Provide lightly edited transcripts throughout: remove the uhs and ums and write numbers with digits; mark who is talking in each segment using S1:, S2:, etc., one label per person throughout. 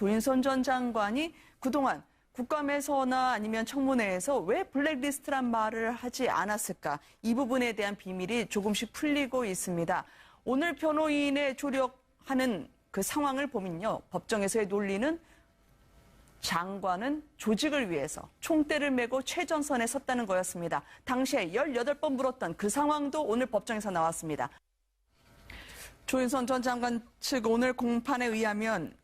S1: 조인선 전 장관이 그동안 국감에서나 아니면 청문회에서 왜 블랙리스트란 말을 하지 않았을까? 이 부분에 대한 비밀이 조금씩 풀리고 있습니다. 오늘 변호인의 조력하는 그 상황을 보면요. 법정에서의 논리는 장관은 조직을 위해서 총대를 메고 최전선에 섰다는 거였습니다. 당시에 18번 물었던 그 상황도 오늘 법정에서 나왔습니다. 조인선 전 장관 측 오늘 공판에 의하면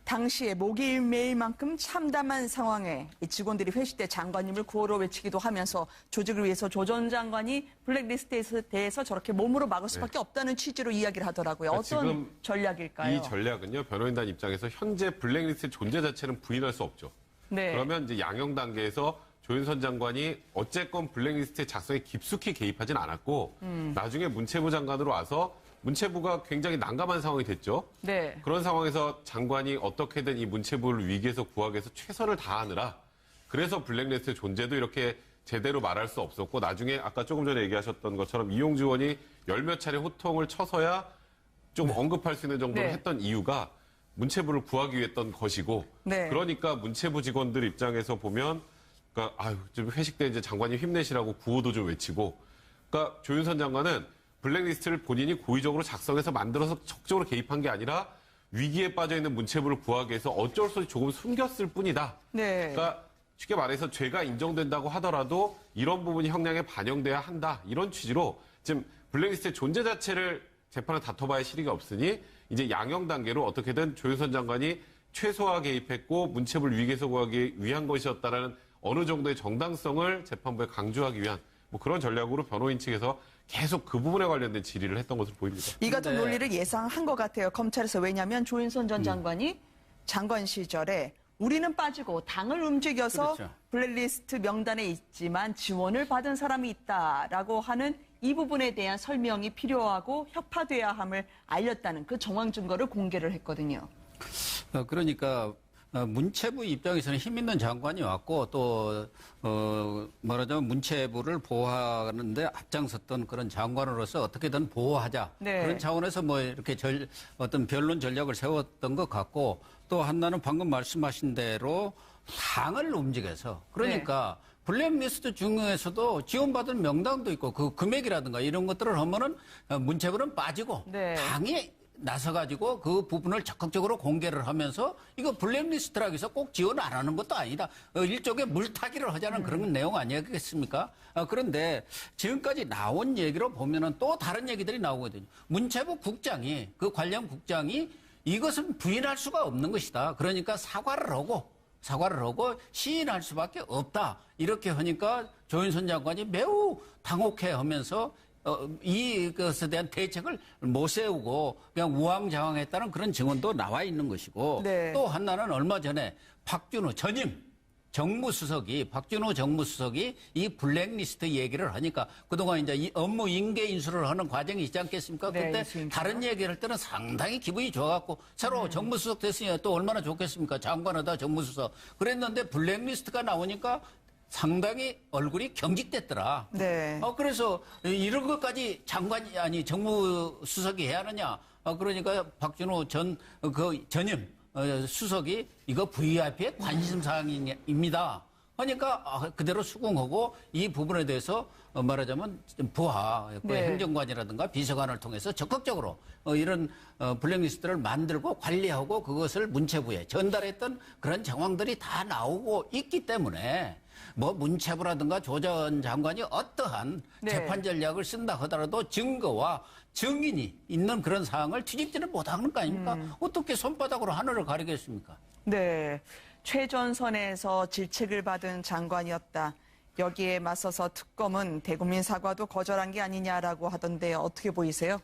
S1: 당시에 목일매일만큼 참담한 상황에 직원들이 회식 때 장관님을 구호로 외치기도 하면서 조직을 위해서 조 전 장관이 블랙리스트에 대해서 저렇게 몸으로 막을 수밖에 없다는 취지로 이야기를 하더라고요.
S2: 그러니까
S1: 어떤 전략일까요?
S2: 이 전략은요. 변호인단 입장에서 현재 블랙리스트 존재 자체는 부인할 수 없죠.
S1: 네.
S2: 그러면 이제 양형 단계에서 조윤선 장관이 어쨌건 블랙리스트의 작성에 깊숙이 개입하진 않았고 나중에 문체부 장관으로 와서 문체부가 굉장히 난감한 상황이 됐죠.
S1: 네.
S2: 그런 상황에서 장관이 어떻게든 이 문체부를 위기에서 구하기 위해서 최선을 다하느라 그래서 블랙리스트 존재도 이렇게 제대로 말할 수 없었고 나중에 아까 조금 전에 얘기하셨던 것처럼 이용주 의원이 열몇 차례 호통을 쳐서야 좀 언급할 수 있는 정도로
S1: 네.
S2: 했던 이유가 문체부를 구하기 위했던 것이고
S1: 네.
S2: 그러니까 문체부 직원들 입장에서 보면 그러니까 좀 회식 때 이제 장관님 힘내시라고 구호도 좀 외치고 그러니까 조윤선 장관은 블랙리스트를 본인이 고의적으로 작성해서 만들어서 적극적으로 개입한 게 아니라 위기에 빠져 있는 문체부를 구하기 위해서 어쩔 수 없이 조금 숨겼을 뿐이다.
S1: 네.
S2: 그러니까 쉽게 말해서 죄가 인정된다고 하더라도 이런 부분이 형량에 반영돼야 한다. 이런 취지로 지금 블랙리스트의 존재 자체를 재판을 다퉈봐야 실의가 없으니 이제 양형 단계로 어떻게든 조윤선 장관이 최소화 개입했고 문체부를 위기에서 구하기 위한 것이었다라는 어느 정도의 정당성을 재판부에 강조하기 위한 뭐 그런 전략으로 변호인 측에서 계속 그 부분에 관련된 질의를 했던 것으로 보입니다.
S1: 이 같은 논리를 예상한 것 같아요. 검찰에서. 왜냐하면 조인선 전 장관이 장관 시절에 우리는 빠지고 당을 움직여서
S3: 그렇죠.
S1: 블랙리스트 명단에 있지만 지원을 받은 사람이 있다라고 하는 이 부분에 대한 설명이 필요하고 협파돼야 함을 알렸다는 그 정황 증거를 공개를 했거든요.
S3: 그러니까 문체부 입장에서는 힘 있는 장관이 왔고 또 말하자면 문체부를 보호하는데 앞장섰던 그런 장관으로서 어떻게든 보호하자.
S1: 네.
S3: 그런 차원에서 뭐 이렇게 어떤 변론 전략을 세웠던 것 같고 또 하나는 방금 말씀하신 대로 당을 움직여서 그러니까 블랙리스트 중에서도 지원받은 명단도 있고 그 금액이라든가 이런 것들을 하면은 문체부는 빠지고
S1: 네.
S3: 당이 나서가지고 그 부분을 적극적으로 공개를 하면서 이거 블랙리스트라고 해서 꼭 지원 안 하는 것도 아니다. 일종의 물타기를 하자는 그런 내용 아니겠습니까? 그런데 지금까지 나온 얘기로 보면은 또 다른 얘기들이 나오거든요. 문체부 국장이 그 관련 국장이 이것은 부인할 수가 없는 것이다. 그러니까 사과를 하고 시인할 수밖에 없다. 이렇게 하니까 조윤선 장관이 매우 당혹해하면서 이것에 대한 대책을 못 세우고 그냥 우왕좌왕했다는 그런 증언도 나와 있는 것이고
S1: 네.
S3: 또 하나는 얼마 전에 박준호 정무수석이 이 블랙리스트 얘기를 하니까 그동안 이제 이 업무 인계 인수를 하는 과정이 있지 않겠습니까?
S1: 네,
S3: 그때
S1: 있습니다.
S3: 다른 얘기를 할 때는 상당히 기분이 좋아갖고 새로 정무수석 됐으니 또 얼마나 좋겠습니까? 장관하다 정무수석. 그랬는데 블랙리스트가 나오니까 상당히 얼굴이 경직됐더라.
S1: 네.
S3: 그래서 이런 것까지 장관이 아니 정무수석이 해야 하느냐. 그러니까 박준호 전임 수석이 이거 VIP의 관심사항입니다. 그러니까 그대로 수긍하고 이 부분에 대해서 말하자면 부하,
S1: 네.
S3: 행정관이라든가 비서관을 통해서 적극적으로 이런 블랙리스트를 만들고 관리하고 그것을 문체부에 전달했던 그런 정황들이 다 나오고 있기 때문에 뭐 문체부라든가 조 전 장관이 어떠한
S1: 네.
S3: 재판 전략을 쓴다 하더라도 증거와 증인이 있는 그런 사항을 뒤집지는 못하는 거 아닙니까? 어떻게 손바닥으로 하늘을 가리겠습니까?
S1: 네. 최전선에서 질책을 받은 장관이었다. 여기에 맞서서 특검은 대국민 사과도 거절한 게 아니냐라고 하던데 어떻게 보이세요?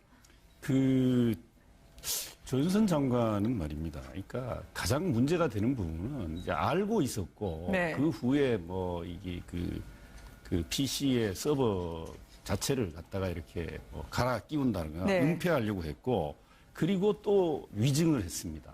S4: 조윤선 장관은 말입니다. 그러니까 가장 문제가 되는 부분은 이제 알고 있었고
S1: 네.
S4: 그 후에 뭐 이게 그 PC의 서버 자체를 갖다가 이렇게 뭐 갈아 끼운다든가
S1: 네.
S4: 은폐하려고 했고 그리고 또 위증을 했습니다.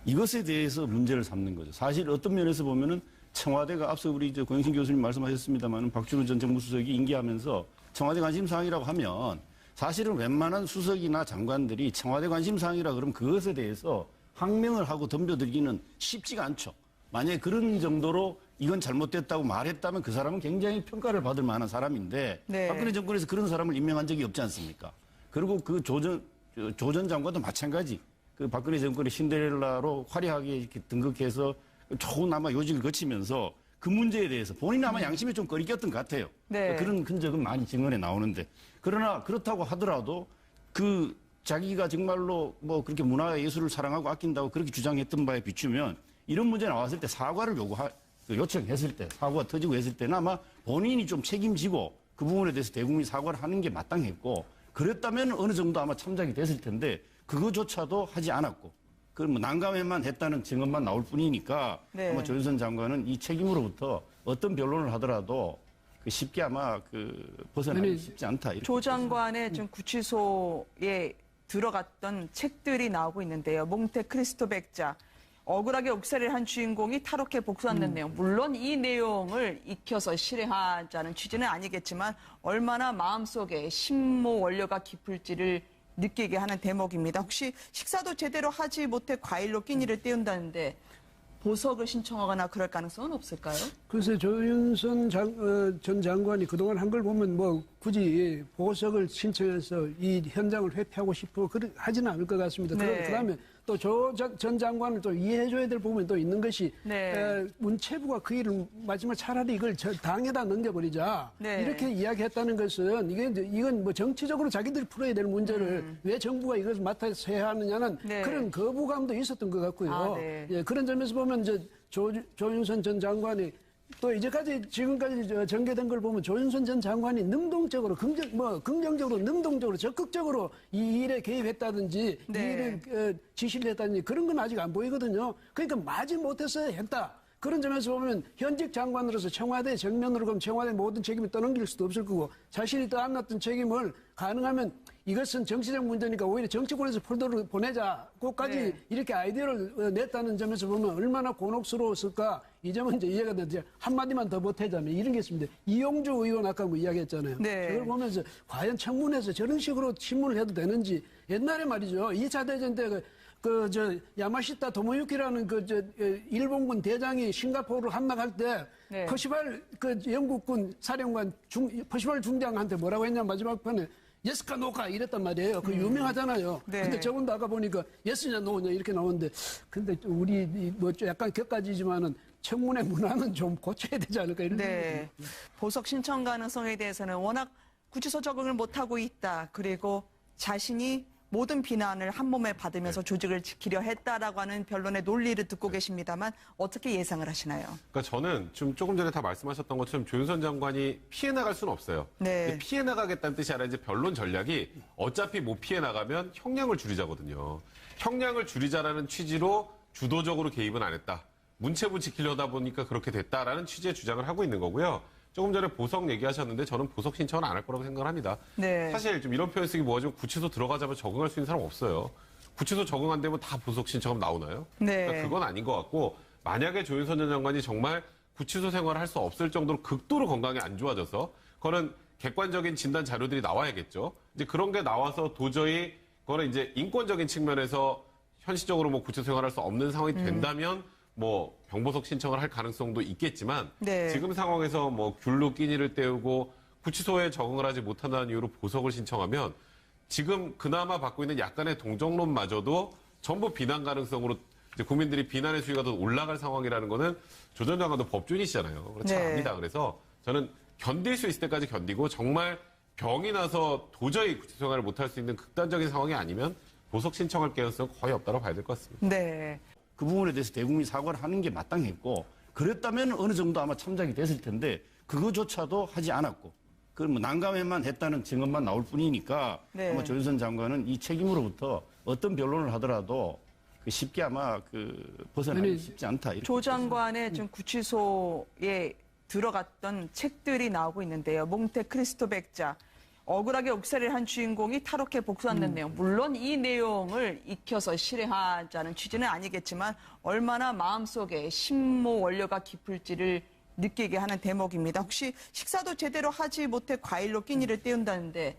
S4: 이것에 대해서 문제를 삼는 거죠. 사실 어떤 면에서 보면은 청와대가 앞서 우리 이제 고영신 교수님 말씀하셨습니다만 박준호 전 정무수석이 임기하면서 청와대 관심사항이라고 하면 사실은 웬만한 수석이나 장관들이 청와대 관심사항이라 그러면 그것에 대해서 항명을 하고 덤벼들기는 쉽지가 않죠. 만약에 그런 정도로 이건 잘못됐다고 말했다면 그 사람은 굉장히 평가를 받을 만한 사람인데
S1: 네.
S4: 박근혜 정권에서 그런 사람을 임명한 적이 없지 않습니까? 그리고 그 조 전 장관도 마찬가지. 그 박근혜 정권의 신데렐라로 화려하게 이렇게 등극해서 좋은 아마 요직을 거치면서 그 문제에 대해서 본인은 아마 양심에 좀 꺼리꼈던 것 같아요.
S1: 네.
S4: 그런 흔적은 많이 증언에 나오는데 그러나 그렇다고 하더라도 그 자기가 정말로 뭐 그렇게 문화 예술을 사랑하고 아낀다고 그렇게 주장했던 바에 비추면 이런 문제 나왔을 때 사과를 요청했을 때 사고가 터지고 했을 때는 아마 본인이 좀 책임지고 그 부분에 대해서 대국민 사과를 하는 게 마땅했고 그랬다면 어느 정도 아마 참작이 됐을 텐데 그거조차도 하지 않았고 그 뭐 난감해만 했다는 증언만 나올 뿐이니까
S1: 네.
S4: 아마 조윤선 장관은 이 책임으로부터 어떤 변론을 하더라도 쉽게 아마 벗어나기 쉽지 않다. 이렇게
S1: 조 장관의 지금 구치소에 들어갔던 책들이 나오고 있는데요. 몽테 크리스토 백자. 억울하게 옥살이를 한 주인공이 탈옥해 복수하는 내용. 물론 이 내용을 익혀서 실행하자는 취지는 아니겠지만 얼마나 마음속에 심모 원료가 깊을지를 느끼게 하는 대목입니다. 혹시 식사도 제대로 하지 못해 과일로 끼니를 때운다는데 보석을 신청하거나 그럴 가능성은 없을까요?
S5: 글쎄 조윤선 전 장관이 그동안 한 걸 보면 뭐 굳이 보석을 신청해서 이 현장을 회피하고 싶어 하지는 않을 것 같습니다.
S1: 네.
S5: 그다음에 또 조 전 장관을 또 이해해줘야 될 부분이 또 있는 것이
S1: 네.
S5: 문체부가 그 일을 마지막 차라리 이걸 당에다 넘겨버리자
S1: 네.
S5: 이렇게 이야기했다는 것은 이건 뭐 정치적으로 자기들이 풀어야 될 문제를 왜 정부가 이것을 맡아서 해야 하느냐는
S1: 네.
S5: 그런 거부감도 있었던 것 같고요.
S1: 아, 네.
S5: 예, 그런 점에서 보면 이제 조윤선 전 장관이 또 지금까지 전개된 걸 보면 조윤선 전 장관이 능동적으로 긍정적으로 능동적으로 적극적으로 이 일에 개입했다든지
S1: 네.
S5: 이 일을 지시를 했다든지 그런 건 아직 안 보이거든요. 그러니까 마지 못해서 했다. 그런 점에서 보면 현직 장관으로서 청와대 정면으로 그럼 청와대 모든 책임을 떠넘길 수도 없을 거고 자신이 떠안았던 책임을 가능하면 이것은 정치적 문제니까 오히려 정치권에서 폴더를 보내자고까지
S1: 네.
S5: 이렇게 아이디어를 냈다는 점에서 보면 얼마나 곤혹스러웠을까 이 점은 이제 이해가 되는데 한마디만 더 보태자면 이런 게 있습니다. 이용주 의원 아까 뭐 이야기했잖아요.
S1: 네.
S5: 그걸 보면서 과연 청문회에서 저런 식으로 신문을 해도 되는지 옛날에 말이죠. 2차 대전 때 야마시타 도모유키라는 일본군 대장이 싱가포르를 함락할 때
S1: 네.
S5: 퍼시발 영국군 사령관 퍼시발 중장한테 뭐라고 했냐 마지막 판에 예스카 노카 이랬단 말이에요. 그 유명하잖아요.
S1: 네.
S5: 근데 저분도 아까 보니까 예스냐 노냐 이렇게 나오는데 근데 우리 뭐 약간 격가지지만은 청문회 문화는 좀 고쳐야 되지 않을까 이런
S1: 네. 보석 신청 가능성에 대해서는 워낙 구치소 적응을 못하고 있다. 그리고 자신이 모든 비난을 한 몸에 받으면서 조직을 지키려 했다라고 하는 변론의 논리를 듣고 계십니다만 어떻게 예상을 하시나요?
S2: 그러니까 저는 좀 조금 전에 다 말씀하셨던 것처럼 조윤선 장관이 피해 나갈 수는 없어요.
S1: 네.
S2: 근데 피해 나가겠다는 뜻이 아니라 이제 변론 전략이 어차피 못 피해 나가면 형량을 줄이자거든요. 형량을 줄이자라는 취지로 주도적으로 개입은 안 했다. 문체부 지키려다 보니까 그렇게 됐다라는 취지의 주장을 하고 있는 거고요. 조금 전에 보석 얘기하셨는데 저는 보석 신청은 안 할 거라고 생각을 합니다.
S1: 네.
S2: 사실 좀 이런 표현 쓰기 뭐하지만 구치소 들어가자마자 적응할 수 있는 사람 없어요. 구치소 적응 안 되면 다 보석 신청하면 나오나요?
S1: 네.
S2: 그러니까 그건 아닌 것 같고 만약에 조윤선 전 장관이 정말 구치소 생활을 할 수 없을 정도로 극도로 건강이 안 좋아져서 그거는 객관적인 진단 자료들이 나와야겠죠. 이제 그런 게 나와서 도저히 그거는 이제 인권적인 측면에서 현실적으로 뭐 구치소 생활할 수 없는 상황이 된다면 뭐 병보석 신청을 할 가능성도 있겠지만
S1: 네.
S2: 지금 상황에서 뭐 귤로 끼니를 때우고 구치소에 적응을 하지 못한다는 이유로 보석을 신청하면 지금 그나마 받고 있는 약간의 동정론마저도 전부 비난 가능성으로 이제 국민들이 비난의 수위가 더 올라갈 상황이라는 거는 조 전 장관도 법조인이시잖아요. 잘
S1: 네.
S2: 압니다. 그래서 저는 견딜 수 있을 때까지 견디고 정말 병이 나서 도저히 구치소 생활을 못할 수 있는 극단적인 상황이 아니면 보석 신청할 가능성은 거의 없다고 봐야 될 것 같습니다.
S1: 네.
S4: 그 부분에 대해서 대국민 사과를 하는 게 마땅했고 그랬다면 어느 정도 아마 참작이 됐을 텐데 그거조차도 하지 않았고 그 뭐 난감해만 했다는 증언만 나올 뿐이니까
S1: 네.
S4: 아마 조윤선 장관은 이 책임으로부터 어떤 변론을 하더라도 쉽게 아마 벗어나기 쉽지 않다. 이렇게
S1: 조 장관의 지금 구치소에 들어갔던 책들이 나오고 있는데요. 몽테 크리스토 백자. 억울하게 옥살이를 한 주인공이 탈옥해 복수하는 내용. 물론 이 내용을 익혀서 실행하자는 취지는 아니겠지만 얼마나 마음속에 심모 원료가 깊을지를 느끼게 하는 대목입니다. 혹시 식사도 제대로 하지 못해 과일로 끼니를 때운다는데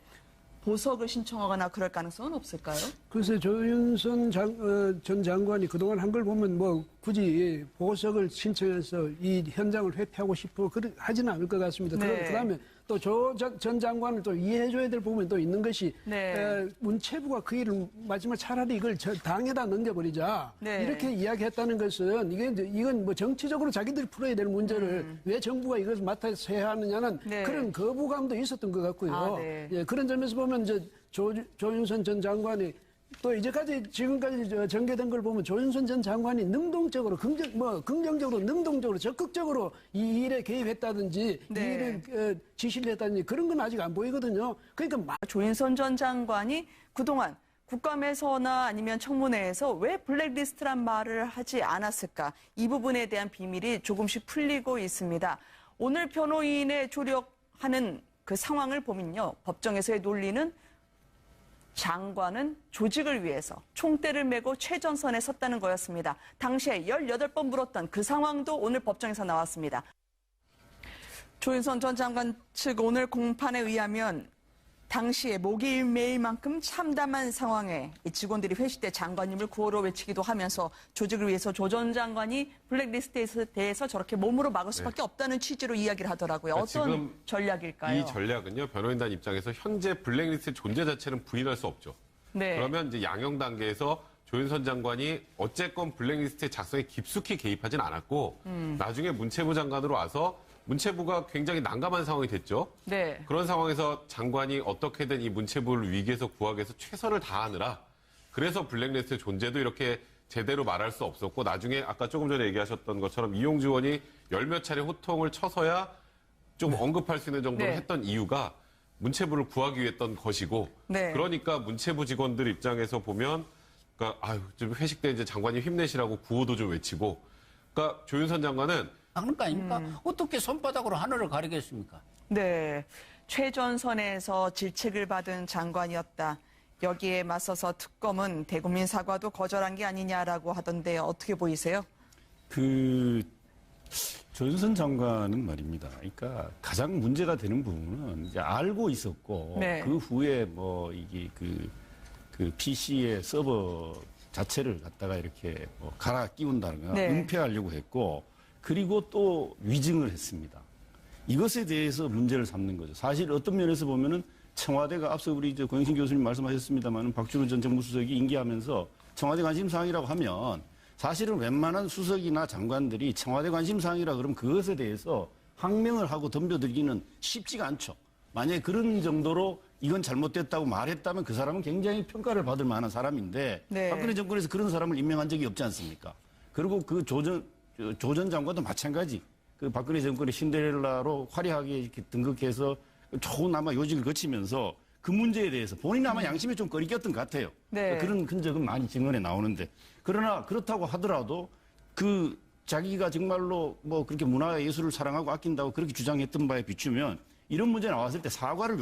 S1: 보석을 신청하거나 그럴 가능성은 없을까요?
S5: 글쎄 조윤선 전 장관이 그동안 한 걸 보면 뭐 굳이 보석을 신청해서 이 현장을 회피하고 싶어 하지는 않을 것 같습니다.
S1: 네.
S5: 그다음에 또 조 전 장관을 또 이해해줘야 될 부분이 또 있는 것이
S1: 네.
S5: 문체부가 그 일을 마지막 차라리 이걸 당에다 넘겨버리자
S1: 네.
S5: 이렇게 이야기했다는 것은 이건 뭐 정치적으로 자기들이 풀어야 될 문제를 왜 정부가 이것을 맡아서 해야 하느냐는
S1: 네.
S5: 그런 거부감도 있었던 것 같고요.
S1: 아, 네.
S5: 예, 그런 점에서 보면 이제 조윤선 전 장관이 또 지금까지 전개된 걸 보면 조윤선 전 장관이 능동적으로 긍정적으로 능동적으로 적극적으로 이 일에 개입했다든지
S1: 네.
S5: 이 일을 지시를 했다든지 그런 건 아직 안 보이거든요. 그러니까
S1: 조윤선 전 장관이 그동안 국감에서나 아니면 청문회에서 왜 블랙리스트란 말을 하지 않았을까? 이 부분에 대한 비밀이 조금씩 풀리고 있습니다. 오늘 변호인의 조력하는 그 상황을 보면요. 법정에서의 논리는 장관은 조직을 위해서 총대를 메고 최전선에 섰다는 거였습니다. 당시에 18번 물었던 그 상황도 오늘 법정에서 나왔습니다. 조윤선 전 장관 측 오늘 공판에 의하면 당시에 목일매일만큼 참담한 상황에 이 직원들이 회식 때 장관님을 구호로 외치기도 하면서 조직을 위해서 조 전 장관이 블랙리스트에 대해서 저렇게 몸으로 막을 수밖에 없다는 취지로 이야기를 하더라고요.
S2: 그러니까
S1: 어떤
S2: 지금
S1: 전략일까요?
S2: 이 전략은요, 변호인단 입장에서 현재 블랙리스트 존재 자체는 부인할 수 없죠.
S1: 네.
S2: 그러면 이제 양형 단계에서 조윤선 장관이 어쨌건 블랙리스트의 작성에 깊숙이 개입하진 않았고, 나중에 문체부 장관으로 와서 문체부가 굉장히 난감한 상황이 됐죠.
S1: 네.
S2: 그런 상황에서 장관이 어떻게든 이 문체부를 위기에서 구하기 위해서 최선을 다하느라, 그래서 블랙리스트 존재도 이렇게 제대로 말할 수 없었고, 나중에 아까 조금 전에 얘기하셨던 것처럼 이용주 의원이 열몇 차례 호통을 쳐서야 좀 언급할 수 있는 정도로
S1: 네.
S2: 했던 이유가 문체부를 구하기 위했던 것이고,
S1: 네.
S2: 그러니까 문체부 직원들 입장에서 보면, 그러니까 좀 회식 때 이제 장관님 힘내시라고 구호도 좀 외치고, 그러니까 조윤선 장관은
S3: 하는 거 아닙니까? 어떻게 손바닥으로 하늘을 가리겠습니까?
S1: 네. 최전선에서 질책을 받은 장관이었다. 여기에 맞서서 특검은 대국민 사과도 거절한 게 아니냐라고 하던데 어떻게 보이세요?
S4: 조윤선 장관은 말입니다. 그러니까 가장 문제가 되는 부분은 이제 알고 있었고
S1: 네.
S4: 그 후에 뭐 이게 그 PC의 서버 자체를 갖다가 이렇게 뭐 갈아 끼운다거나
S1: 네.
S4: 은폐하려고 했고 그리고 또 위증을 했습니다. 이것에 대해서 문제를 삼는 거죠. 사실 어떤 면에서 보면은 청와대가 앞서 우리 이제 고영신 교수님 말씀하셨습니다만 박주로 전 정무수석이 임기하면서 청와대 관심사항이라고 하면 사실은 웬만한 수석이나 장관들이 청와대 관심사항이라 그러면 그것에 대해서 항명을 하고 덤벼들기는 쉽지가 않죠. 만약에 그런 정도로 이건 잘못됐다고 말했다면 그 사람은 굉장히 평가를 받을 만한 사람인데
S1: 네.
S4: 박근혜 정권에서 그런 사람을 임명한 적이 없지 않습니까? 그리고 그 조 전 장관도 마찬가지. 그 박근혜 정권의 신데렐라로 화려하게 이렇게 등극해서 좋은 아마 요직을 거치면서 그 문제에 대해서 본인은 아마 양심에 좀 꺼리꼈던 것 같아요.
S1: 네.
S4: 그런 흔적은 많이 증언에 나오는데. 그러나 그렇다고 하더라도 그 자기가 정말로 뭐 그렇게 문화 예술을 사랑하고 아낀다고 그렇게 주장했던 바에 비추면 이런 문제 나왔을 때 사과를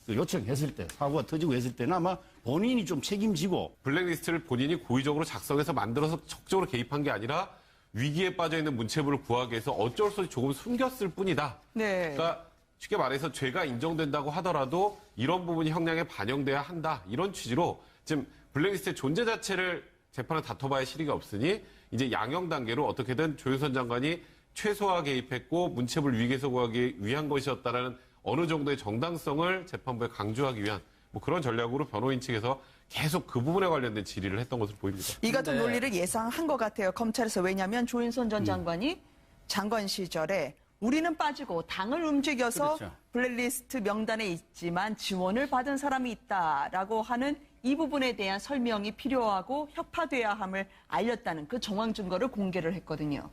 S4: 요청했을 때 사고가 터지고 했을 때는 아마 본인이 좀 책임지고
S2: 블랙리스트를 본인이 고의적으로 작성해서 만들어서 적극적으로 개입한 게 아니라 위기에 빠져 있는 문체부를 구하기 위해서 어쩔 수 없이 조금 숨겼을 뿐이다.
S1: 네.
S2: 그러니까 쉽게 말해서 죄가 인정된다고 하더라도 이런 부분이 형량에 반영돼야 한다. 이런 취지로 지금 블랙리스트의 존재 자체를 재판을 다퉈봐야 실의가 없으니 이제 양형 단계로 어떻게든 조윤선 장관이 최소화 개입했고 문체부를 위기에서 구하기 위한 것이었다라는 어느 정도의 정당성을 재판부에 강조하기 위한 뭐 그런 전략으로 변호인 측에서 계속 그 부분에 관련된 질의를 했던 것으로 보입니다.
S1: 이 같은
S3: 근데-
S1: 논리를 예상한 것 같아요. 검찰에서. 왜냐하면 조윤선 전 장관이 장관 시절에 우리는 빠지고 당을 움직여서
S3: 그렇죠.
S1: 블랙리스트 명단에 있지만 지원을 받은 사람이 있다라고 하는 이 부분에 대한 설명이 필요하고 협파돼야 함을 알렸다는 그 정황 증거를 공개를 했거든요.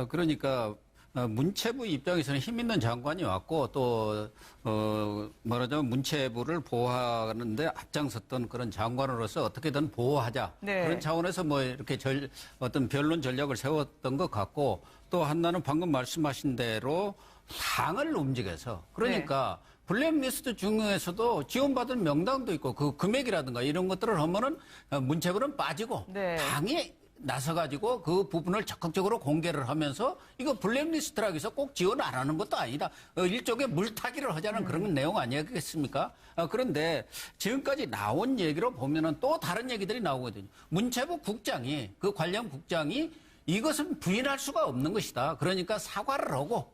S3: 그러니까 문체부 입장에서는 힘 있는 장관이 왔고 또 말하자면 문체부를 보호하는데 앞장섰던 그런 장관으로서 어떻게든 보호하자
S1: 네.
S3: 그런 차원에서 뭐 이렇게 어떤 변론 전략을 세웠던 것 같고 또 하나는 방금 말씀하신 대로 당을 움직여서 그러니까 블랙리스트 중에서도 지원받은 명단도 있고 그 금액이라든가 이런 것들을 하면은 문체부는 빠지고
S1: 네.
S3: 당이 나서가지고 그 부분을 적극적으로 공개를 하면서 이거 블랙리스트라고 해서 꼭 지원 안 하는 것도 아니다. 일종의 물타기를 하자는 그런 내용 아니겠습니까? 그런데 지금까지 나온 얘기로 보면은 또 다른 얘기들이 나오거든요. 문체부 국장이, 그 관련 국장이 이것은 부인할 수가 없는 것이다. 그러니까 사과를 하고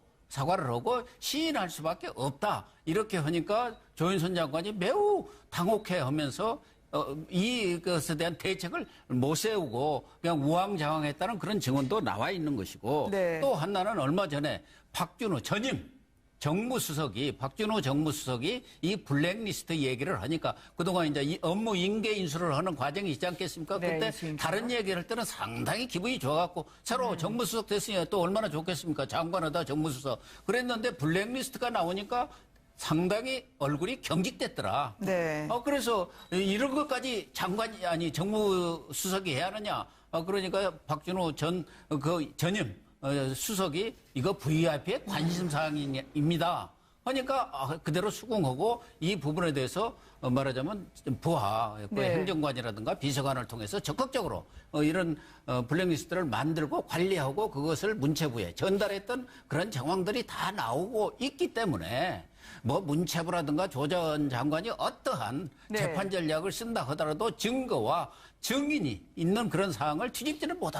S3: 시인할 수밖에 없다. 이렇게 하니까 조윤선 장관이 매우 당혹해 하면서 이것에 대한 대책을 못 세우고 그냥 우왕좌왕했다는 그런 증언도 나와 있는 것이고
S1: 네.
S3: 또 하나는 얼마 전에 박준호 전임 박준호 정무수석이 이 블랙리스트 얘기를 하니까 그동안 이제 이 업무 인계 인수를 하는 과정이 있지 않겠습니까?
S1: 네,
S3: 그때
S1: 있습니다.
S3: 다른 얘기를 할 때는 상당히 기분이 좋아갖고 새로 정무수석 됐으니 또 얼마나 좋겠습니까? 장관하다 정무수석. 그랬는데 블랙리스트가 나오니까 상당히 얼굴이 경직됐더라.
S1: 네.
S3: 그래서 이런 것까지 장관이 아니 정무수석이 해야 하느냐. 그러니까 박준호 전임 수석이 이거 VIP의 관심사항입니다. 그러니까 그대로 수긍하고 이 부분에 대해서 말하자면 부하,
S1: 네.
S3: 행정관이라든가 비서관을 통해서 적극적으로 이런 블랙리스트를 만들고 관리하고 그것을 문체부에 전달했던 그런 정황들이 다 나오고 있기 때문에 뭐 문체부라든가 조 전 장관이 어떠한
S1: 네.
S3: 재판 전략을 쓴다 하더라도 증거와 증인이 있는 그런 사항을 뒤집지는 못한다.